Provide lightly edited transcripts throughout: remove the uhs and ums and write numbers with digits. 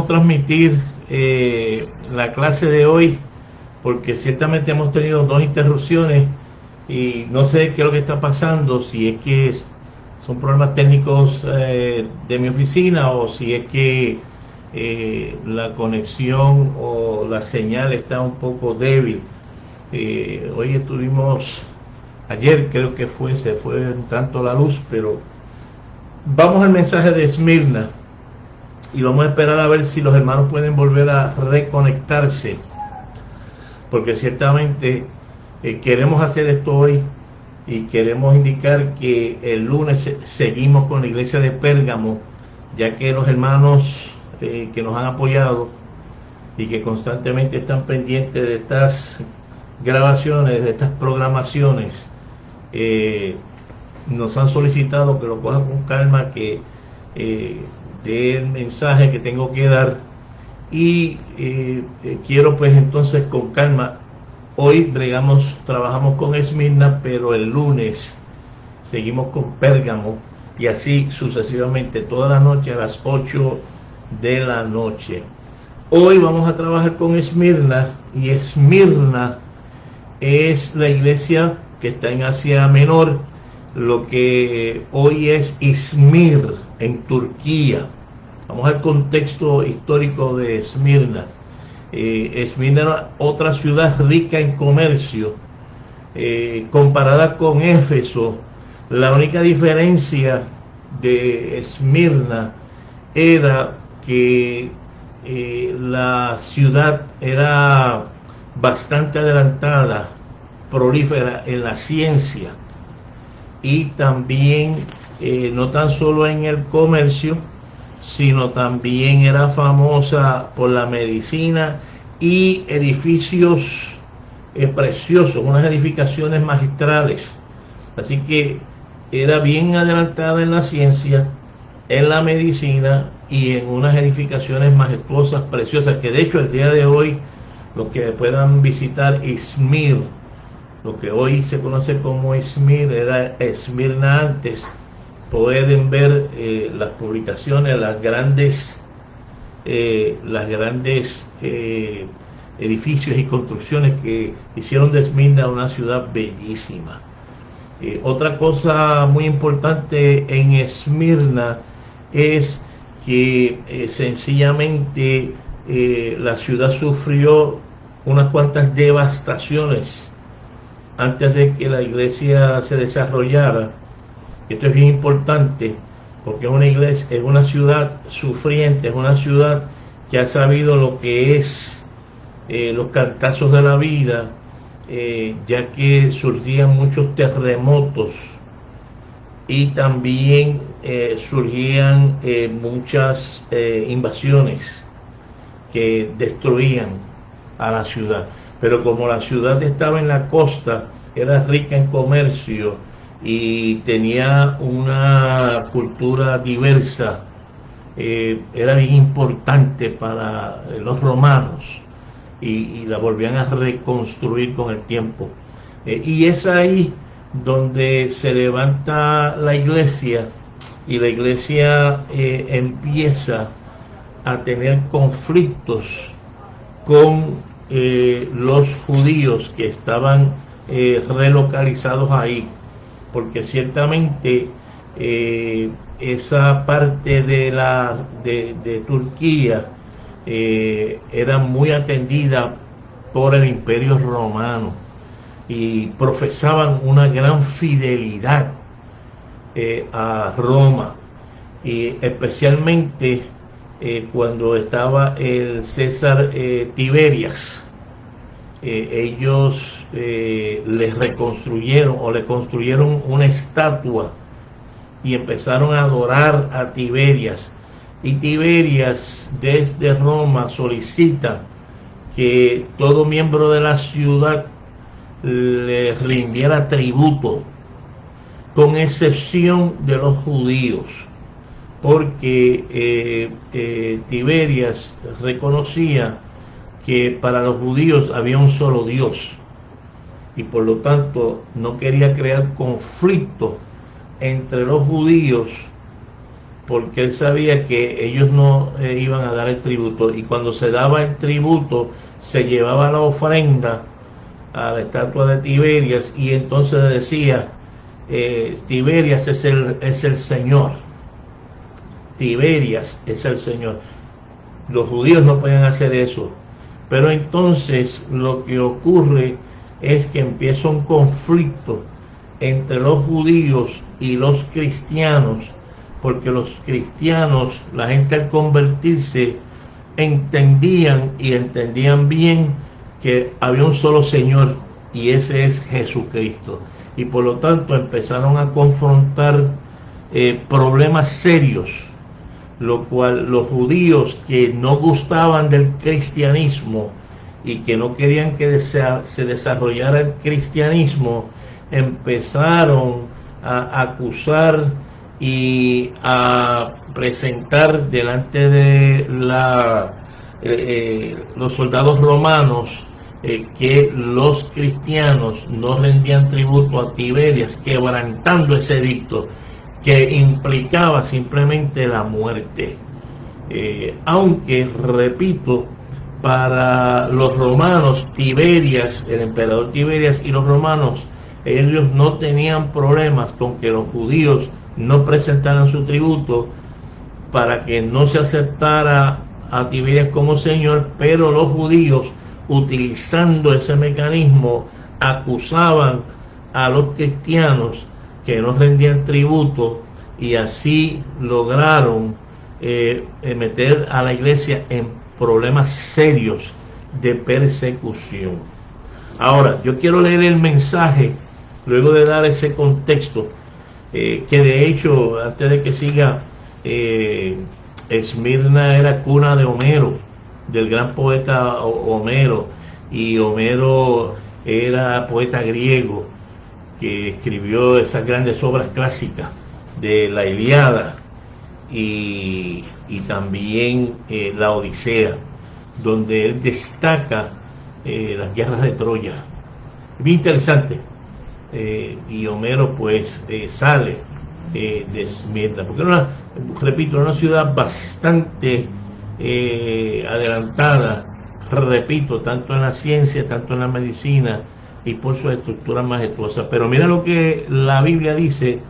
podamos transmitir la clase de hoy, porque ciertamente hemos tenido 2 interrupciones y no sé qué es lo que está pasando, si es que son problemas técnicos de mi oficina o si es que la conexión o la señal está un poco débil. Hoy ayer creo que se fue un tanto la luz, pero vamos al mensaje de Esmirna y vamos a esperar a ver si los hermanos pueden volver a reconectarse, porque ciertamente queremos hacer esto hoy y queremos indicar que el lunes seguimos con la iglesia de Pérgamo, ya que los hermanos que nos han apoyado y que constantemente están pendientes de estas grabaciones, de estas programaciones, nos han solicitado que lo cojan con calma, que dé el mensaje que tengo que dar, y quiero pues entonces con calma. Hoy trabajamos con Esmirna, pero el lunes seguimos con Pérgamo y así sucesivamente toda la noche a las 8 de la noche. Hoy vamos a trabajar con Esmirna, y Esmirna es la iglesia que está en Asia Menor, lo que hoy es Izmir en Turquía. Vamos al contexto histórico de Esmirna. Esmirna era otra ciudad rica en comercio, comparada con Éfeso. La única diferencia de Esmirna era que la ciudad era bastante adelantada, prolífera en la ciencia, y también no tan solo en el comercio, sino también era famosa por la medicina y edificios preciosos, unas edificaciones magistrales. Así que era bien adelantada en la ciencia, en la medicina y en unas edificaciones majestuosas, preciosas, que de hecho el día de hoy los que puedan visitar Izmir, lo que hoy se conoce como Izmir, era Esmirna antes, pueden ver las publicaciones, las grandes edificios y construcciones que hicieron de Esmirna una ciudad bellísima. Otra cosa muy importante en Esmirna es que sencillamente la ciudad sufrió unas cuantas devastaciones antes de que la iglesia se desarrollara. Esto es bien importante porque es una ciudad sufriente, es una ciudad que ha sabido lo que es los cantazos de la vida, ya que surgían muchos terremotos y también surgían muchas invasiones que destruían a la ciudad. Pero como la ciudad estaba en la costa, era rica en comercio y tenía una cultura diversa, era bien importante para los romanos, y la volvían a reconstruir con el tiempo. Y es ahí donde se levanta la iglesia, y la iglesia empieza a tener conflictos con los judíos que estaban relocalizados ahí, porque ciertamente esa parte de Turquía era muy atendida por el Imperio Romano y profesaban una gran fidelidad a Roma, y especialmente cuando estaba el César Tiberias. Ellos le construyeron una estatua y empezaron a adorar a Tiberias, y Tiberias desde Roma solicita que todo miembro de la ciudad le rindiera tributo, con excepción de los judíos, porque Tiberias reconocía que para los judíos había un solo Dios, y por lo tanto no quería crear conflicto entre los judíos porque él sabía que ellos no iban a dar el tributo, y cuando se daba el tributo se llevaba la ofrenda a la estatua de Tiberias, y entonces decía, Tiberias es el Señor, Tiberias es el Señor. Los judíos no podían hacer eso, pero entonces lo que ocurre es que empieza un conflicto entre los judíos y los cristianos, porque los cristianos, la gente al convertirse, entendían bien que había un solo Señor, y ese es Jesucristo, y por lo tanto empezaron a confrontar problemas serios, lo cual los judíos que no gustaban del cristianismo y que no querían que se desarrollara el cristianismo, empezaron a acusar y a presentar delante de los soldados romanos que los cristianos no rendían tributo a Tiberias, quebrantando ese edicto que implicaba simplemente la muerte. Aunque, repito, para los romanos, Tiberias, el emperador Tiberias y los romanos, ellos no tenían problemas con que los judíos no presentaran su tributo para que no se aceptara a Tiberias como señor, pero los judíos, utilizando ese mecanismo, acusaban a los cristianos que no rendían tributo, y así lograron meter a la iglesia en problemas serios de persecución. Ahora, yo quiero leer el mensaje luego de dar ese contexto, que de hecho, antes de que siga, Esmirna era cuna de Homero, del gran poeta Homero, y Homero era poeta griego que escribió esas grandes obras clásicas de la Ilíada y también la Odisea, donde él destaca las guerras de Troya. Bien interesante. Y Homero pues sale de Esmirna, porque repito, era una ciudad bastante adelantada, repito, tanto en la ciencia, tanto en la medicina, y por su estructura majestuosa. Pero mira lo que la Biblia dice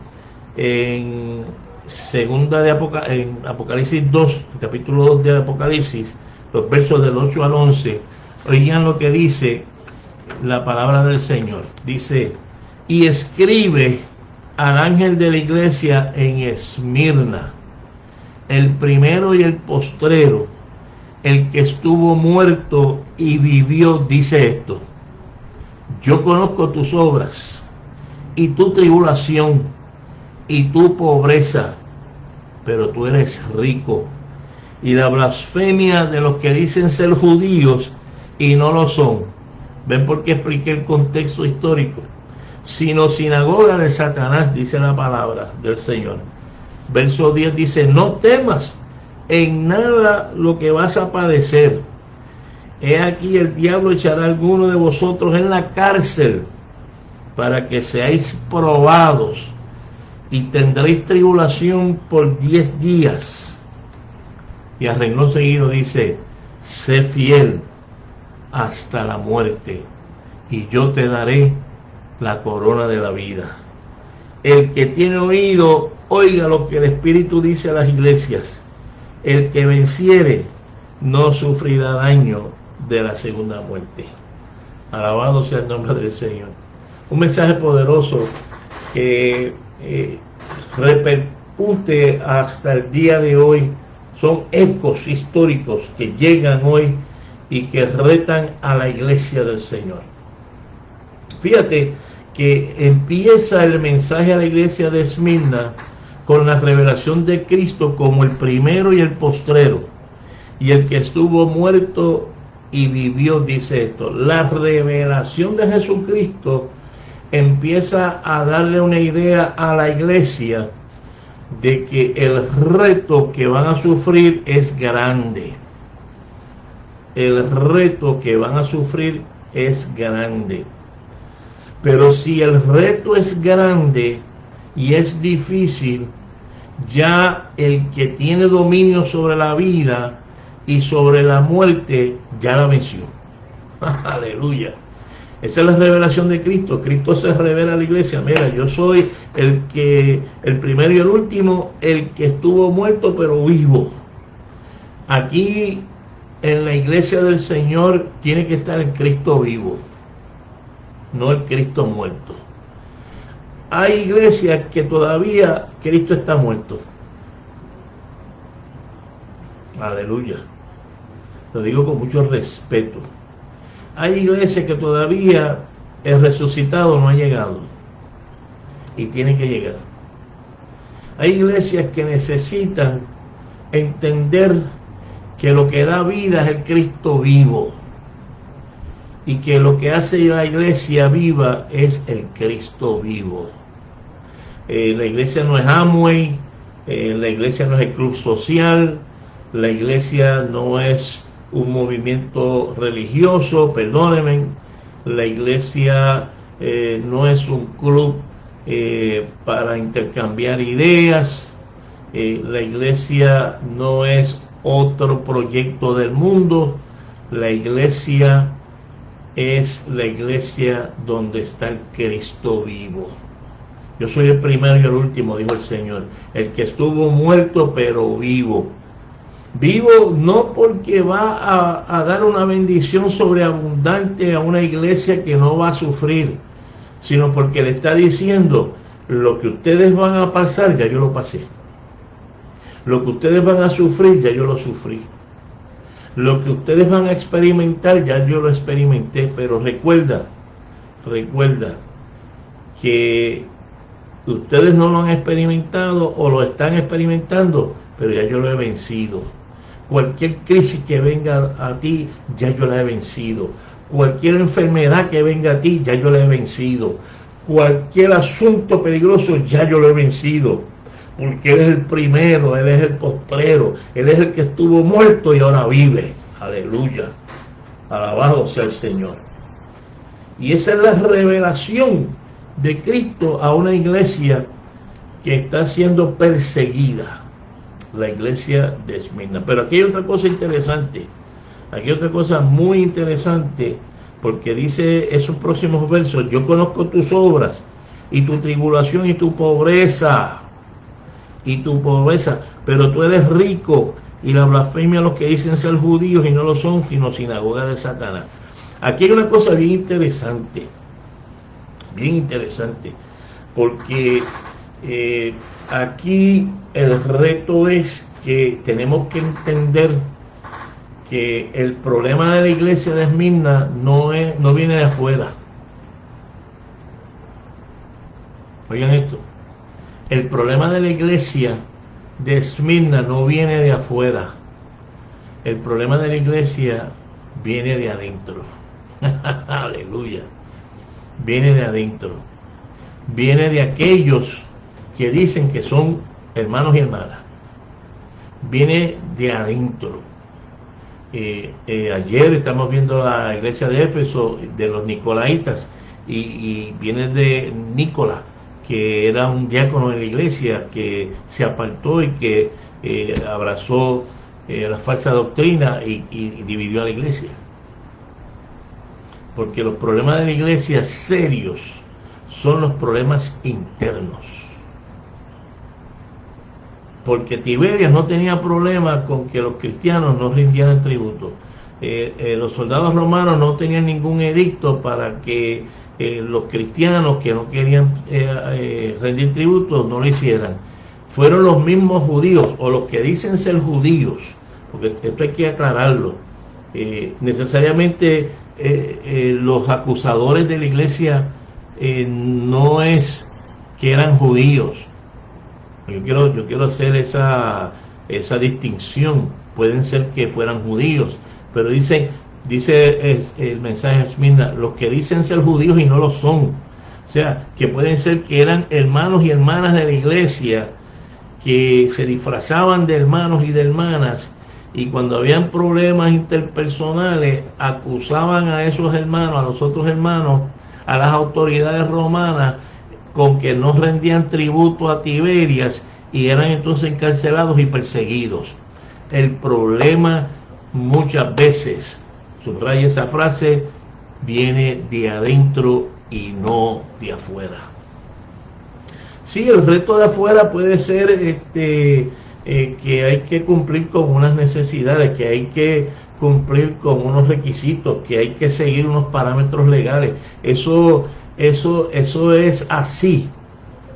en en Apocalipsis 2, capítulo 2 de Apocalipsis, los versos del 8 al 11. Oigan lo que dice la palabra del Señor. Dice: y escribe al ángel de la iglesia en Esmirna, el primero y el postrero, el que estuvo muerto y vivió, dice esto: yo conozco tus obras y tu tribulación y tu pobreza, pero tú eres rico, y la blasfemia de los que dicen ser judíos y no lo son. ¿Ven por qué expliqué el contexto histórico? Sino sinagoga de Satanás, dice la palabra del Señor. Verso 10 dice: no temas en nada lo que vas a padecer. He aquí, el diablo echará a alguno de vosotros en la cárcel para que seáis probados, y tendréis tribulación por 10 días. Y a renglón seguido dice: sé fiel hasta la muerte, y yo te daré la corona de la vida. El que tiene oído, oiga lo que el Espíritu dice a las iglesias. El que venciere no sufrirá daño de la segunda muerte. Alabado sea el nombre del Señor. Un mensaje poderoso que repercute hasta el día de hoy. Son ecos históricos que llegan hoy y que retan a la iglesia del Señor. Fíjate que empieza el mensaje a la iglesia de Esmirna con la revelación de Cristo como el primero y el postrero, y el que estuvo muerto y vivió, dice esto. La revelación de Jesucristo empieza a darle una idea a la iglesia de que el reto que van a sufrir es grande. El reto que van a sufrir es grande. Pero si el reto es grande y es difícil, ya el que tiene dominio sobre la vida y sobre la muerte ya la venció. Aleluya. Esa es la revelación de Cristo. Cristo se revela a la iglesia. Mira, yo soy el primero y el último, el que estuvo muerto pero vivo. Aquí en la iglesia del Señor tiene que estar el Cristo vivo, no el Cristo muerto. Hay iglesias que todavía Cristo está muerto. Aleluya. Lo digo con mucho respeto. Hay iglesias que todavía el resucitado no ha llegado y tiene que llegar. Hay iglesias que necesitan entender que lo que da vida es el Cristo vivo y que lo que hace la iglesia viva es el Cristo vivo. La iglesia no es Amway, la iglesia no es el club social, la iglesia no es un movimiento religioso, perdónenme, la iglesia no es un club para intercambiar ideas, la iglesia no es otro proyecto del mundo, la iglesia es la iglesia donde está el Cristo vivo. Yo soy el primero y el último, dijo el Señor, el que estuvo muerto pero vivo. Vivo no porque va a dar una bendición sobreabundante a una iglesia que no va a sufrir, sino porque le está diciendo, lo que ustedes van a pasar, ya yo lo pasé. Lo que ustedes van a sufrir, ya yo lo sufrí. Lo que ustedes van a experimentar, ya yo lo experimenté. Pero recuerda que ustedes no lo han experimentado o lo están experimentando, pero ya yo lo he vencido. Cualquier crisis que venga a ti, ya yo la he vencido. Cualquier enfermedad que venga a ti, ya yo la he vencido. Cualquier asunto peligroso, ya yo lo he vencido. Porque Él es el primero, Él es el postrero, Él es el que estuvo muerto y ahora vive. Aleluya. Alabado sea el Señor. Y esa es la revelación de Cristo a una iglesia que está siendo perseguida. La iglesia de Esmirna. Pero aquí hay otra cosa interesante. Aquí hay otra cosa muy interesante. Porque dice esos próximos versos: yo conozco tus obras y tu tribulación y tu pobreza. Pero tú eres rico, y la blasfemia a los que dicen ser judíos y no lo son, sino sinagoga de Satanás. Aquí hay una cosa bien interesante, porque aquí el reto es que tenemos que entender que el problema de la iglesia de Esmirna no viene de afuera. Oigan esto. El problema de la iglesia de Esmirna no viene de afuera. El problema de la iglesia viene de adentro. Aleluya. Viene de adentro. Viene de aquellos que dicen que son hermanos y hermanas. Viene de adentro. Ayer estamos viendo la iglesia de Éfeso, de los Nicolaitas, y viene de Nicolás, que era un diácono en la iglesia, que se apartó y que abrazó la falsa doctrina y dividió a la iglesia. Porque los problemas de la iglesia serios son los problemas internos. Porque Tiberias no tenía problema con que los cristianos no rindieran tributo. Los soldados romanos no tenían ningún edicto para que los cristianos que no querían rendir tributo no lo hicieran. Fueron los mismos judíos, o los que dicen ser judíos, porque esto hay que aclararlo. Necesariamente los acusadores de la iglesia no es que eran judíos. Yo quiero hacer esa distinción. Pueden ser que fueran judíos, pero dice el mensaje de Esmirna, los que dicen ser judíos y no lo son. O sea, que pueden ser que eran hermanos y hermanas de la iglesia, que se disfrazaban de hermanos y de hermanas, y cuando habían problemas interpersonales acusaban a esos hermanos, a los otros hermanos, a las autoridades romanas, con que no rendían tributo a Tiberias, y eran entonces encarcelados y perseguidos. El problema muchas veces, subraya esa frase, viene de adentro y no de afuera. Sí, el reto de afuera puede ser que hay que cumplir con unas necesidades, que hay que cumplir con unos requisitos, que hay que seguir unos parámetros legales. Eso es así.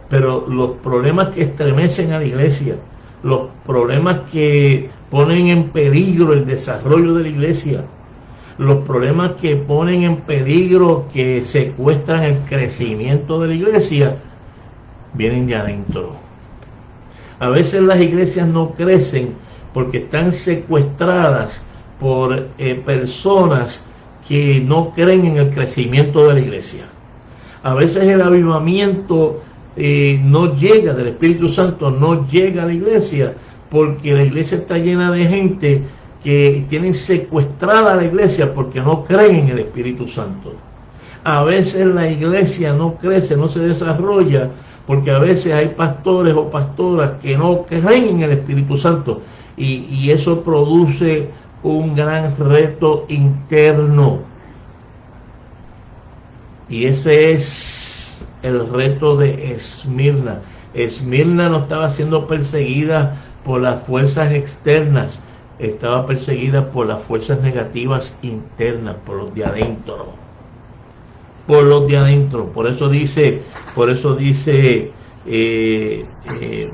Pero los problemas que estremecen a la iglesia, los problemas que ponen en peligro el desarrollo de la iglesia, los problemas que ponen en peligro, que secuestran el crecimiento de la iglesia, vienen de adentro. A veces las iglesias no crecen porque están secuestradas por personas que no creen en el crecimiento de la iglesia. A veces el avivamiento no llega, del Espíritu Santo no llega a la iglesia, porque la iglesia está llena de gente que tienen secuestrada la iglesia porque no creen en el Espíritu Santo. A veces la iglesia no crece, no se desarrolla, porque a veces hay pastores o pastoras que no creen en el Espíritu Santo, y eso produce un gran reto interno. Y ese es el reto de Esmirna. Esmirna no estaba siendo perseguida por las fuerzas externas, estaba perseguida por las fuerzas negativas internas, por los de adentro. Por los de adentro. Por eso dice,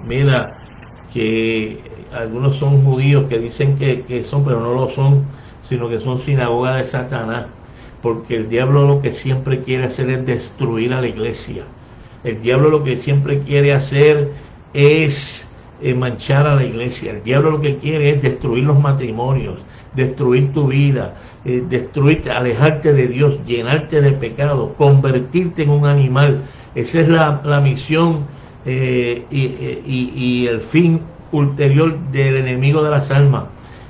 mira, que algunos son judíos que dicen que son, pero no lo son, sino que son sinagoga de Satanás. Porque el diablo lo que siempre quiere hacer es destruir a la iglesia. El diablo lo que siempre quiere hacer es manchar a la iglesia. El diablo lo que quiere es destruir los matrimonios, destruir tu vida, destruirte, alejarte de Dios, llenarte de pecado, convertirte en un animal. Esa es la misión y el fin ulterior del enemigo de las almas.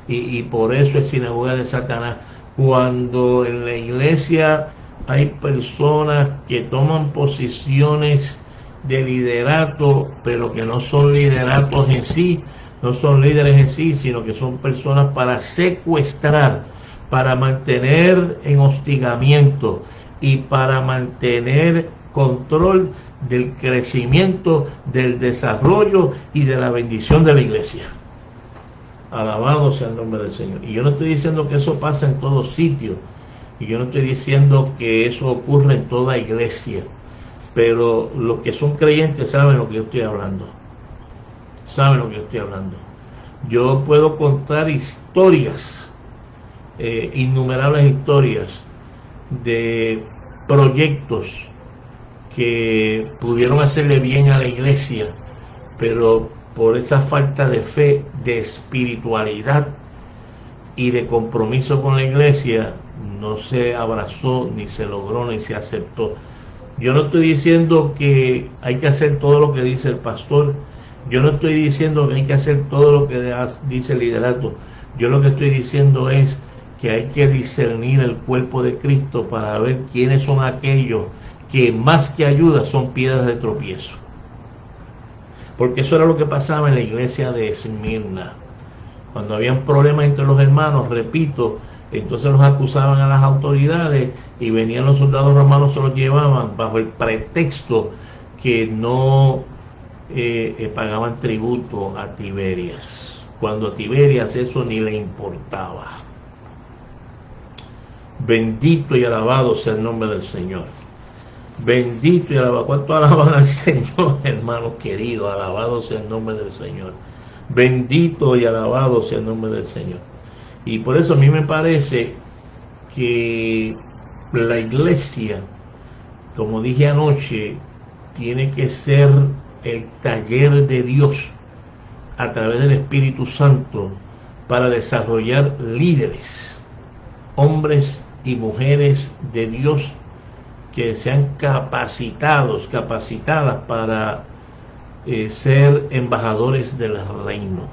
Y por eso es sinagoga de Satanás. Cuando en la iglesia hay personas que toman posiciones de liderato, pero que no son lideratos en sí, no son líderes en sí, sino que son personas para secuestrar, para mantener en hostigamiento y para mantener control del crecimiento, del desarrollo y de la bendición de la iglesia. Alabado sea el nombre del Señor. Y yo no estoy diciendo que eso pasa en todo sitio, y yo no estoy diciendo que eso ocurre en toda iglesia, pero los que son creyentes saben lo que yo estoy hablando. Saben lo que yo estoy hablando. Yo puedo contar historias, innumerables historias de proyectos que pudieron hacerle bien a la iglesia, pero por esa falta de fe, de espiritualidad y de compromiso con la iglesia, no se abrazó, ni se logró, ni se aceptó. Yo no estoy diciendo que hay que hacer todo lo que dice el pastor. Yo no estoy diciendo que hay que hacer todo lo que dice el liderato. Yo lo que estoy diciendo es que hay que discernir el cuerpo de Cristo para ver quiénes son aquellos que más que ayuda son piedras de tropiezo. Porque eso era lo que pasaba en la iglesia de Esmirna. Cuando habían problemas entre los hermanos, repito, entonces los acusaban a las autoridades y venían los soldados romanos, se los llevaban bajo el pretexto que no pagaban tributo a Tiberias, cuando a Tiberias eso ni le importaba. Bendito y alabado sea el nombre del Señor. Bendito y alabado. ¿Cuánto alaban al Señor, hermanos queridos? Alabado sea el nombre del Señor. Bendito y alabado sea el nombre del Señor. Y por eso a mí me parece que la iglesia, como dije anoche, tiene que ser el taller de Dios a través del Espíritu Santo para desarrollar líderes, hombres y mujeres de Dios que sean capacitadas para ser embajadores del reino.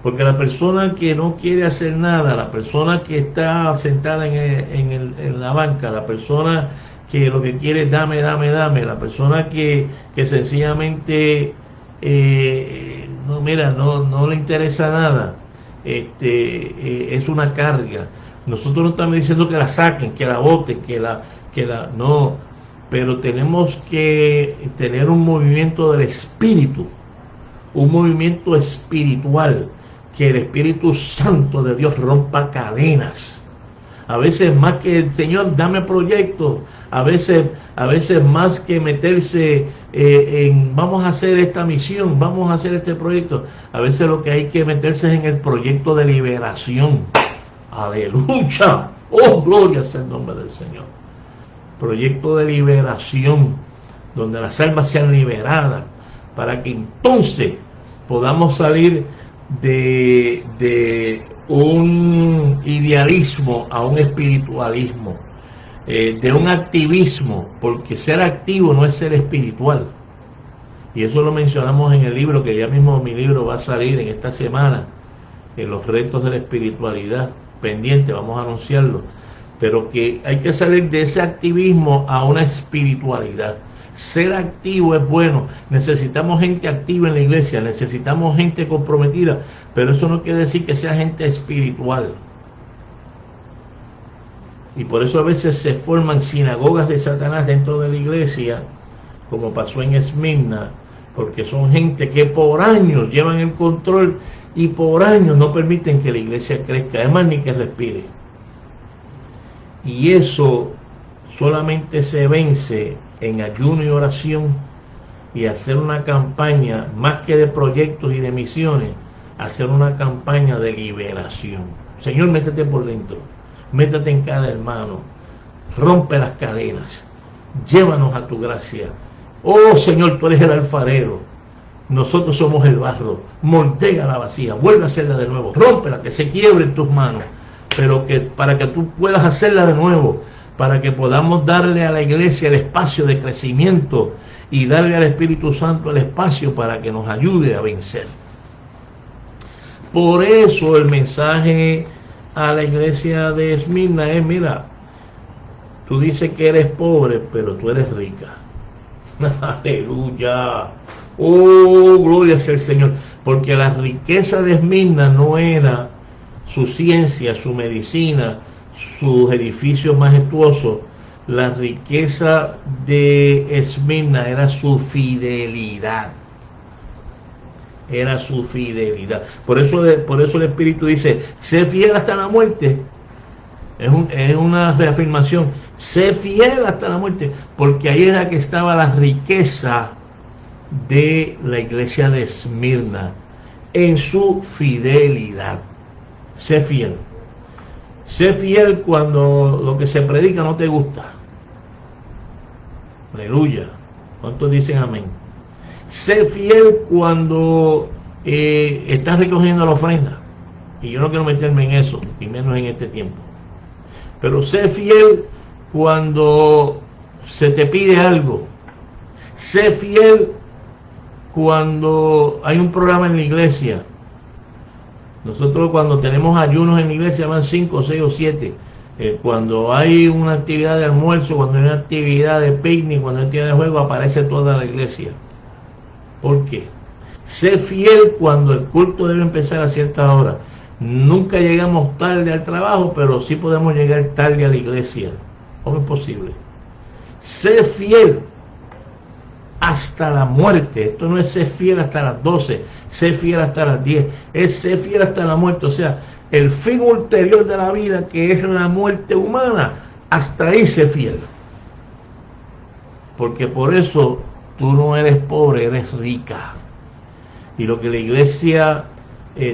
Porque la persona que no quiere hacer nada, la persona que está sentada en la banca, la persona que lo que quiere es dame, la persona que sencillamente no, mira, no le interesa nada, es una carga. Nosotros no estamos diciendo que la saquen, que la boten, no, pero tenemos que tener un movimiento del espíritu, un movimiento espiritual, que el Espíritu Santo de Dios rompa cadenas. A veces más que el Señor, dame proyectos, a veces más que meterse en vamos a hacer esta misión, vamos a hacer este proyecto, a veces lo que hay que meterse es en el proyecto de liberación. Aleluya, oh gloria sea el nombre del Señor. Proyecto de liberación, donde las almas sean liberadas, para que entonces podamos salir de un idealismo a un espiritualismo, de un activismo, porque ser activo no es ser espiritual. Y eso lo mencionamos en el libro, que ya mismo mi libro va a salir en esta semana, en los retos de la espiritualidad, pendiente, vamos a anunciarlo, pero que hay que salir de ese activismo a una espiritualidad. Ser activo es bueno, necesitamos gente activa en la iglesia, necesitamos gente comprometida, pero eso no quiere decir que sea gente espiritual. Y por eso a veces se forman sinagogas de Satanás dentro de la iglesia, como pasó en Esmirna, porque son gente que por años llevan el control y por años no permiten que la iglesia crezca, además ni que respire. Y eso solamente se vence en ayuno y oración, y hacer una campaña, más que de proyectos y de misiones, hacer una campaña de liberación. Señor, métete por dentro, métete en cada hermano, rompe las cadenas, llévanos a tu gracia. Oh Señor, tú eres el alfarero, nosotros somos el barro, moldea la vasija, vuelve a hacerla de nuevo, rómpela, que se quiebre en tus manos, pero que para que tú puedas hacerla de nuevo, para que podamos darle a la iglesia el espacio de crecimiento y darle al Espíritu Santo el espacio para que nos ayude a vencer. Por eso el mensaje a la iglesia de Esmirna es: mira, tú dices que eres pobre, pero tú eres rica. Aleluya. Oh, gloria sea el Señor. Porque la riqueza de Esmirna no era su ciencia, su medicina, sus edificios majestuosos. La riqueza de Esmirna era su fidelidad. Era su fidelidad. Por eso el Espíritu dice: sé fiel hasta la muerte. Es una reafirmación. Sé fiel hasta la muerte. Porque ahí era que estaba la riqueza de la iglesia de Esmirna, en su fidelidad. Sé fiel. Sé fiel cuando lo que se predica no te gusta. Aleluya. ¿Cuántos dicen amén? Sé fiel cuando estás recogiendo la ofrenda. Y yo no quiero meterme en eso, y menos en este tiempo. Pero sé fiel cuando se te pide algo. Sé fiel cuando hay un programa en la iglesia. Nosotros cuando tenemos ayunos en la iglesia van 5, 6 o 7. Cuando hay una actividad de almuerzo, cuando hay una actividad de picnic, cuando hay actividad de juego, aparece toda la iglesia. ¿Por qué? Sé fiel cuando el culto debe empezar a cierta hora. Nunca llegamos tarde al trabajo, pero sí podemos llegar tarde a la iglesia. ¿Cómo es posible? Sé fiel hasta la muerte. Esto no es ser fiel hasta las 12, ser fiel hasta las 10, es ser fiel hasta la muerte. O sea, el fin ulterior de la vida, que es la muerte humana, hasta ahí ser fiel. Porque por eso tú no eres pobre, eres rica. Y lo que la iglesia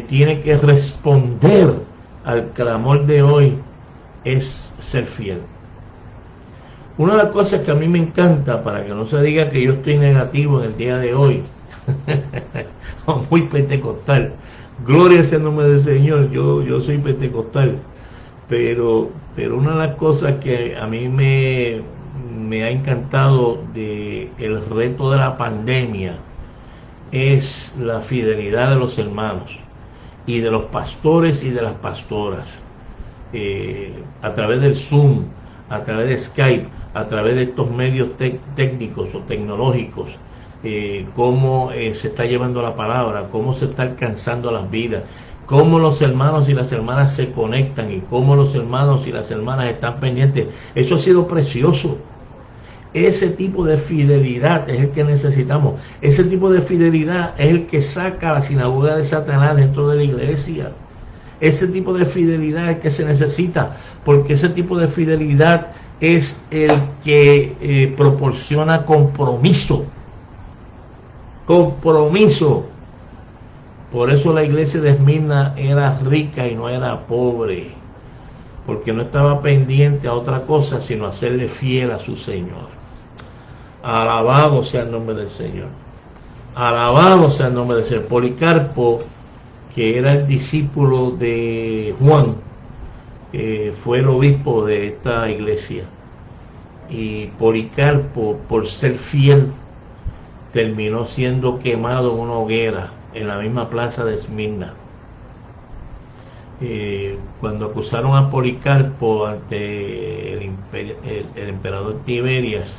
tiene que responder al clamor de hoy es ser fiel. Una de las cosas que a mí me encanta, para que no se diga que yo estoy negativo en el día de hoy, muy pentecostal, gloria sea el nombre del Señor, yo soy pentecostal, pero una de las cosas que a mí me ha encantado de el reto de la pandemia es la fidelidad de los hermanos y de los pastores y de las pastoras, a través del Zoom, a través de Skype, a través de estos medios técnicos o tecnológicos, cómo se está llevando la palabra, cómo se está alcanzando las vidas, cómo los hermanos y las hermanas se conectan y cómo los hermanos y las hermanas están pendientes. Eso ha sido precioso. Ese tipo de fidelidad es el que necesitamos. Ese tipo de fidelidad es el que saca la sinagoga de Satanás dentro de la iglesia. Ese tipo de fidelidad es el que se necesita, porque ese tipo de fidelidad es el que proporciona compromiso. Compromiso. Por eso la iglesia de Esmirna era rica y no era pobre, porque no estaba pendiente a otra cosa sino a serle fiel a su Señor. Alabado sea el nombre del Señor. Alabado sea el nombre del Señor. Policarpo, que era el discípulo de Juan, fue el obispo de esta iglesia. Y Policarpo, por ser fiel, terminó siendo quemado en una hoguera en la misma plaza de Esmirna. Cuando acusaron a Policarpo ante el emperador Tiberias,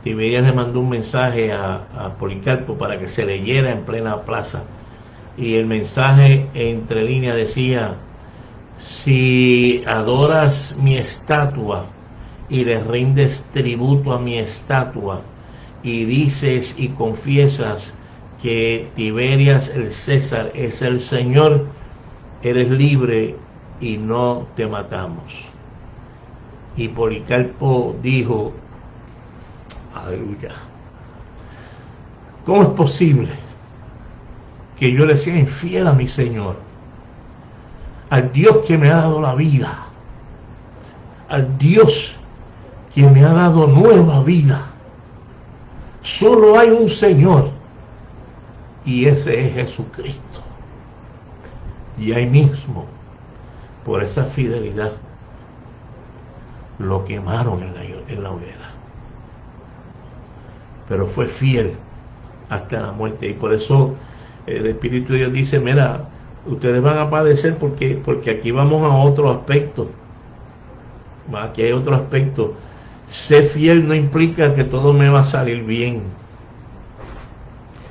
Tiberias le mandó un mensaje a Policarpo para que se leyera en plena plaza. Y el mensaje entre líneas decía: si adoras mi estatua y le rindes tributo a mi estatua y dices y confiesas que Tiberias el César es el Señor, eres libre y no te matamos. Y Policarpo dijo: aleluya, ¿cómo es posible que yo le sea infiel a mi Señor, al Dios que me ha dado la vida, al Dios que me ha dado nueva vida? Solo hay un Señor y ese es Jesucristo. Y ahí mismo, por esa fidelidad, lo quemaron en la hoguera. Pero fue fiel hasta la muerte. Y por eso el Espíritu de Dios dice: mira, ustedes van a padecer porque aquí vamos a otro aspecto. Aquí hay otro aspecto. Ser fiel no implica que todo me va a salir bien.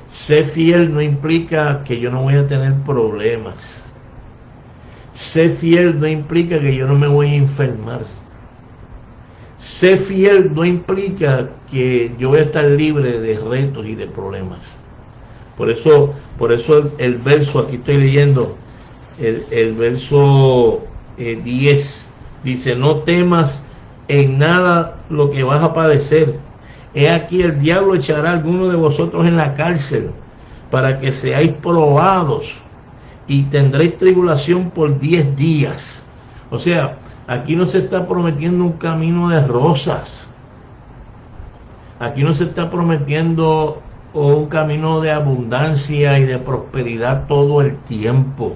Ser fiel no implica que yo no voy a tener problemas. Ser fiel no implica que yo no me voy a enfermar. Ser fiel no implica que yo voy a estar libre de retos y de problemas. Por eso el verso, aquí estoy leyendo, el verso 10, dice: no temas en nada lo que vas a padecer. He aquí el diablo echará a alguno de vosotros en la cárcel para que seáis probados y tendréis tribulación por 10 días. O sea, aquí no se está prometiendo un camino de rosas. Aquí no se está prometiendo un camino de abundancia y de prosperidad todo el tiempo.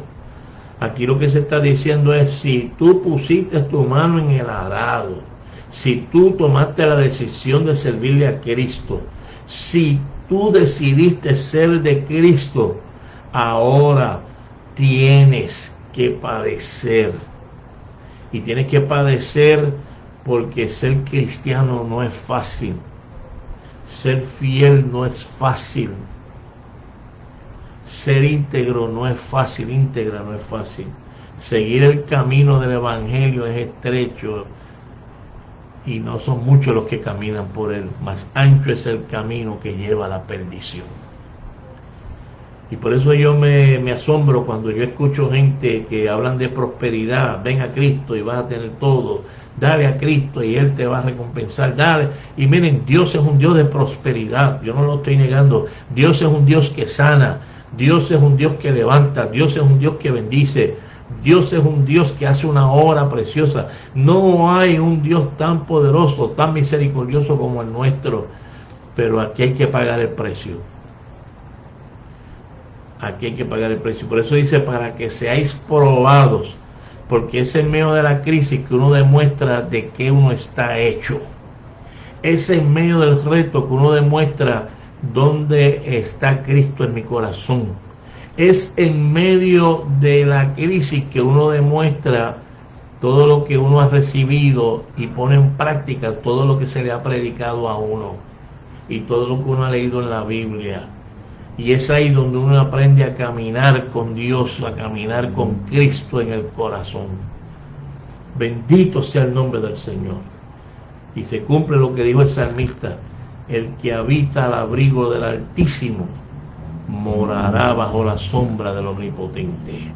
Aquí lo que se está diciendo es: si tú pusiste tu mano en el arado, si tú tomaste la decisión de servirle a Cristo, si tú decidiste ser de Cristo, ahora tienes que padecer. Y tienes que padecer porque ser cristiano no es fácil. Ser fiel no es fácil. Ser íntegro no es fácil. Íntegra no es fácil. Seguir el camino del Evangelio es estrecho y no son muchos los que caminan por él. Más ancho es el camino que lleva a la perdición. Y por eso yo me asombro cuando yo escucho gente que hablan de prosperidad. Ven a Cristo y vas a tener todo. Dale a Cristo y Él te va a recompensar. Dale. Y miren, Dios es un Dios de prosperidad. Yo no lo estoy negando. Dios es un Dios que sana. Dios es un Dios que levanta. Dios es un Dios que bendice. Dios es un Dios que hace una obra preciosa. No hay un Dios tan poderoso, tan misericordioso como el nuestro. Pero aquí hay que pagar el precio. Aquí hay que pagar el precio. Por eso dice: para que seáis probados, porque es en medio de la crisis que uno demuestra de qué uno está hecho. Es en medio del reto que uno demuestra dónde está Cristo en mi corazón. Es en medio de la crisis que uno demuestra todo lo que uno ha recibido y pone en práctica todo lo que se le ha predicado a uno. y todo lo que uno ha leído en la Biblia. Y es ahí donde uno aprende a caminar con Dios, a caminar con Cristo en el corazón. Bendito sea el nombre del Señor. Y se cumple lo que dijo el salmista: el que habita al abrigo del Altísimo morará bajo la sombra del Omnipotente.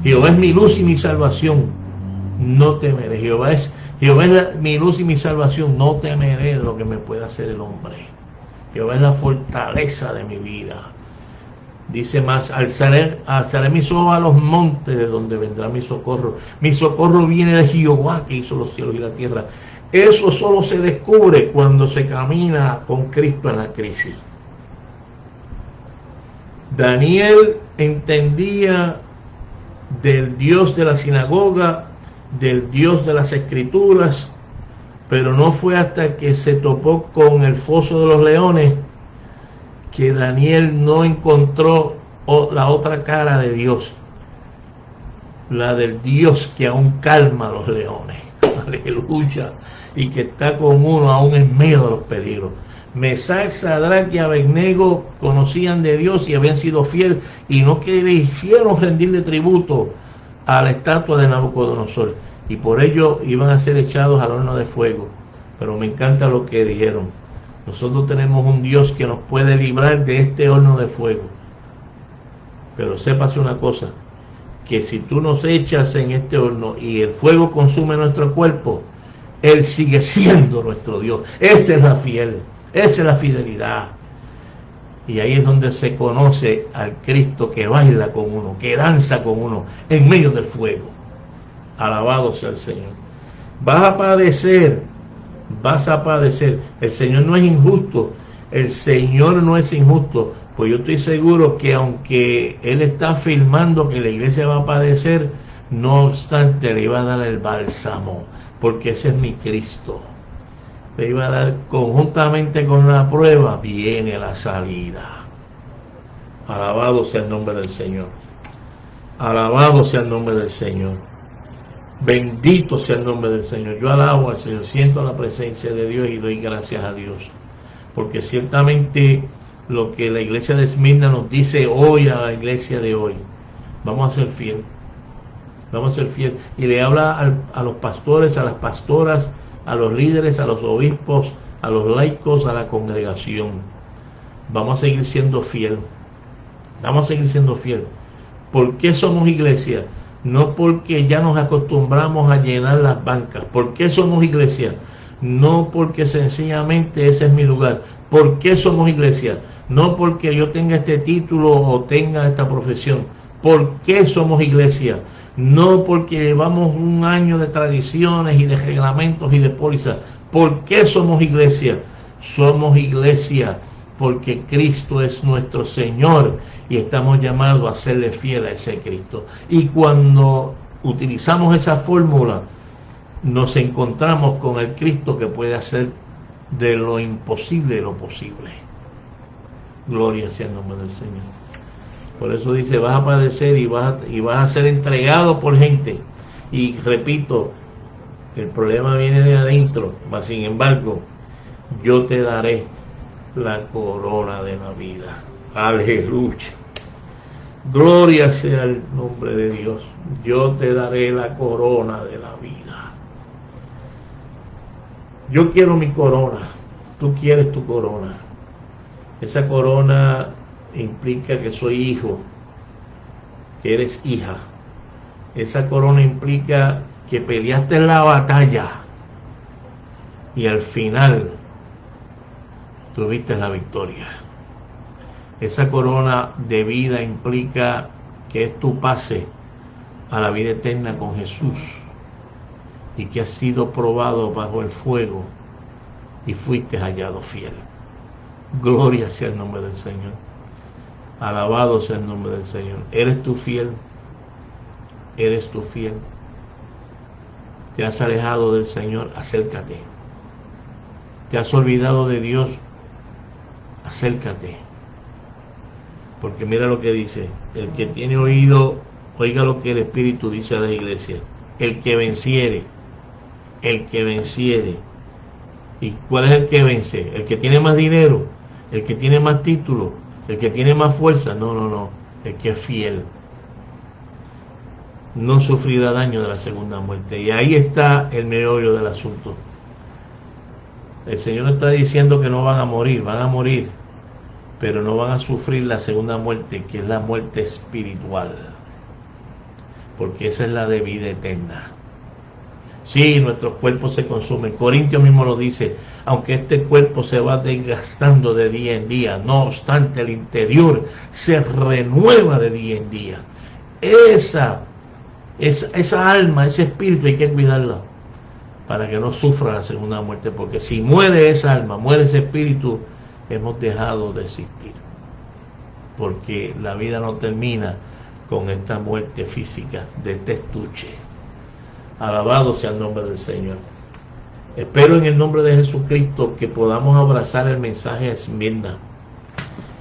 Jehová es mi luz y mi salvación, no temeré. Jehová es mi luz y mi salvación, no temeré de lo que me pueda hacer el hombre. Jehová es la fortaleza de mi vida. Dice más: alzaré mis ojos a los montes, de donde vendrá mi socorro. Mi socorro viene de Jehová, que hizo los cielos y la tierra. Eso solo se descubre cuando se camina con Cristo en la crisis. Daniel entendía del Dios de la sinagoga, del Dios de las Escrituras, pero no fue hasta que se topó con el foso de los leones que Daniel no encontró la otra cara de Dios, la del Dios que aún calma a los leones. Aleluya. Y que está con uno aún en medio de los peligros. Mesac, Sadrach y Abednego conocían de Dios y habían sido fieles y no quisieron rendirle tributo a la estatua de Nabucodonosor, y por ello iban a ser echados al horno de fuego. Pero me encanta lo que dijeron: nosotros tenemos un Dios que nos puede librar de este horno de fuego. Pero sépase una cosa, que si tú nos echas en este horno y el fuego consume nuestro cuerpo, Él sigue siendo nuestro Dios. Esa es la fidelidad. Y ahí es donde se conoce al Cristo que baila con uno, que danza con uno en medio del fuego. Alabado sea el Señor. Vas a padecer. El Señor no es injusto. Pues yo estoy seguro que aunque Él está afirmando que la iglesia va a padecer, no obstante le iba a dar el bálsamo, porque ese es mi Cristo. Le iba a dar, conjuntamente con la prueba viene la salida. Alabado sea el nombre del Señor. Alabado sea el nombre del Señor. Bendito sea el nombre del Señor. Yo alabo al Señor, siento la presencia de Dios y doy gracias a Dios, porque ciertamente lo que la iglesia de Esmirna nos dice hoy a la iglesia de hoy: vamos a ser fieles. Vamos a ser fieles. Y le habla a los pastores, a las pastoras, a los líderes, a los obispos, a los laicos, a la congregación: vamos a seguir siendo fieles. Vamos a seguir siendo fieles. ¿Por qué somos iglesia? No porque ya nos acostumbramos a llenar las bancas. ¿Por qué somos iglesia? No porque sencillamente ese es mi lugar. ¿Por qué somos iglesia? No porque yo tenga este título o tenga esta profesión. ¿Por qué somos iglesia? No porque llevamos un año de tradiciones y de reglamentos y de pólizas. ¿Por qué somos iglesia? Somos iglesia porque Cristo es nuestro Señor y estamos llamados a serle fiel a ese Cristo. Y cuando utilizamos esa fórmula, nos encontramos con el Cristo que puede hacer de lo imposible lo posible. Gloria sea el nombre del Señor. Por eso dice: vas a padecer y vas a ser entregado por gente. Y repito, el problema viene de adentro, mas sin embargo, yo te daré la corona de la vida. Aleluya. Gloria sea el nombre de Dios. Yo te daré la corona de la vida. Yo quiero mi corona. Tú quieres tu corona. Esa corona implica que soy hijo, que eres hija. Esa corona implica que peleaste la batalla y al final tuviste la victoria. Esa corona de vida implica que es tu pase a la vida eterna con Jesús y que has sido probado bajo el fuego y fuiste hallado fiel. Gloria sea el nombre del Señor. Alabado sea el nombre del Señor. ¿Eres tú fiel? ¿Eres tú fiel? ¿Te has alejado del Señor? Acércate. ¿Te has olvidado de Dios? Acércate. Porque mira lo que dice: el que tiene oído, oiga lo que el Espíritu dice a la iglesia. El que venciere ¿Y cuál es el que vence? ¿El que tiene más dinero? ¿El que tiene más título? ¿El que tiene más fuerza? No, no, no. El que es fiel no sufrirá daño de la segunda muerte. Y ahí está el meollo del asunto. El Señor está diciendo que no van a morir, pero no van a sufrir la segunda muerte, que es la muerte espiritual, porque esa es la de vida eterna. Sí, nuestros cuerpos se consumen. Corintios mismo lo dice, aunque este cuerpo se va desgastando de día en día, no obstante el interior se renueva de día en día. Esa alma, ese espíritu hay que cuidarla para que no sufra la segunda muerte, porque si muere esa alma, muere ese espíritu, hemos dejado de existir, porque la vida no termina con esta muerte física de este estuche. Alabado sea el nombre del Señor. Espero en el nombre de Jesucristo que podamos abrazar el mensaje de Esmirna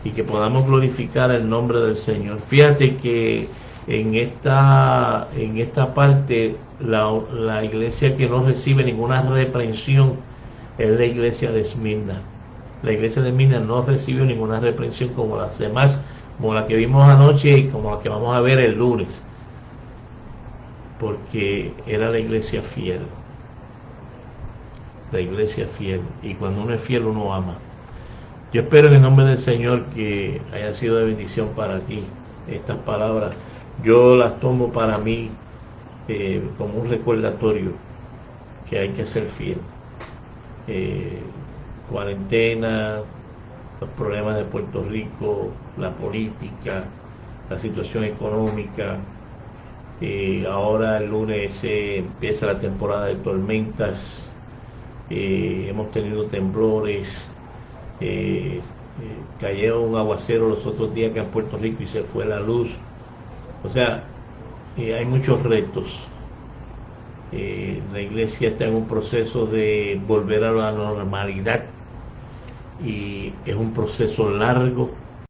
y que podamos glorificar el nombre del Señor. Fíjate que en esta parte la iglesia que no recibe ninguna reprensión es la iglesia de Esmirna. La iglesia de Esmirna no recibió ninguna reprensión como las demás, como la que vimos anoche y como la que vamos a ver el lunes, porque era la iglesia fiel. La iglesia fiel, y cuando uno es fiel uno ama. Yo espero en el nombre del Señor que haya sido de bendición para ti estas palabras. Yo las tomo para mí como un recordatorio que hay que ser fiel. Cuarentena, los problemas de Puerto Rico, la política, la situación económica. Ahora el lunes empieza la temporada de tormentas. Hemos tenido temblores. Cayó un aguacero los otros días acá en Puerto Rico y se fue la luz. O sea, hay muchos retos. La iglesia está en un proceso de volver a la normalidad y es un proceso largo,